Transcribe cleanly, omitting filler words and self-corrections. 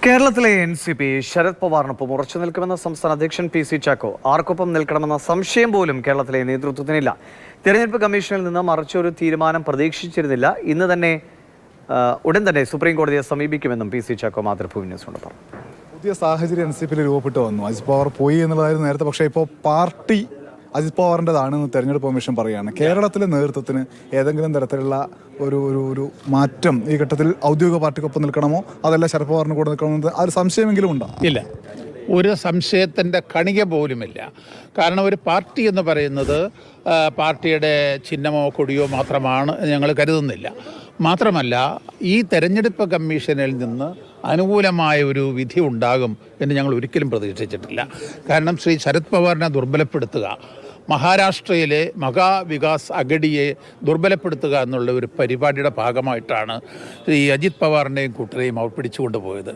കേരളത്തിലെ NCP ശരത് പവാറിനൊപ്പം ഉറച്ചു നിൽക്കുമെന്ന സംസ്ഥാന അധ്യക്ഷൻ PC ചാക്കോ ആർക്കൊപ്പം നിൽക്കണമെന്ന സംശയം പോലും കേരളത്തിലെ നേതൃത്വത്തിനില്ല. തെരഞ്ഞെടുപ്പ് കമ്മീഷനിൽ നിന്ന് മറിച്ചൊരു തീരുമാനം പ്രതീക്ഷിച്ചിരുന്നില്ല. ഇന്ന് തന്നെ ഉടൻ തന്നെ സുപ്രീം കോടതിയെ സമീപിക്കുമെന്നും PC ചാക്കോ മാതൃഭൂമി ന്യൂസിനോട് പറഞ്ഞു. പുതിയ സാഹചര്യം NCPയിൽ രൂപപ്പെട്ടു വന്നു. അജിത് പവാർ പോയി എന്നുള്ളതായിരുന്നു നേരത്തെ. പക്ഷേ ഇപ്പോൾ പാർട്ടി അജിത് പവാറിൻ്റെതാണെന്ന് തെരഞ്ഞെടുപ്പ് കമ്മീഷൻ പറയുകയാണ്. കേരളത്തിലെ നേതൃത്വത്തിന് ഏതെങ്കിലും തരത്തിലുള്ള ഒരു മാറ്റം ഈ ഘട്ടത്തിൽ ഔദ്യോഗിക പാർട്ടിക്കൊപ്പം നിൽക്കണമോ അതല്ല ശരത് പവാറിന് കൂടെ നിൽക്കണമെന്ന് ആ ഒരു സംശയമെങ്കിലും ഉണ്ടോ? ഇല്ല, ഒരു സംശയത്തിൻ്റെ കണിക പോലുമില്ല. കാരണം ഒരു പാർട്ടി എന്ന് പറയുന്നത് പാർട്ടിയുടെ ചിഹ്നമോ കൊടിയോ മാത്രമാണ് ഞങ്ങൾ കരുതുന്നില്ല. മാത്രമല്ല, ഈ തെരഞ്ഞെടുപ്പ് കമ്മീഷനിൽ നിന്ന് അനുകൂലമായ ഒരു വിധി ഉണ്ടാകും എന്ന് ഞങ്ങൾ ഒരിക്കലും പ്രതീക്ഷിച്ചിട്ടില്ല. കാരണം ശ്രീ ശരത് പവാറിനെ ദുർബലപ്പെടുത്തുക, മഹാരാഷ്ട്രയിലെ മഹാവികാസ് അഗഡിയെ ദുർബലപ്പെടുത്തുക എന്നുള്ള ഒരു പരിപാടിയുടെ ഭാഗമായിട്ടാണ് ഈ അജിത് പവാറിനെയും കൂട്ടരെയും അവർ പിടിച്ചുകൊണ്ടുപോയത്.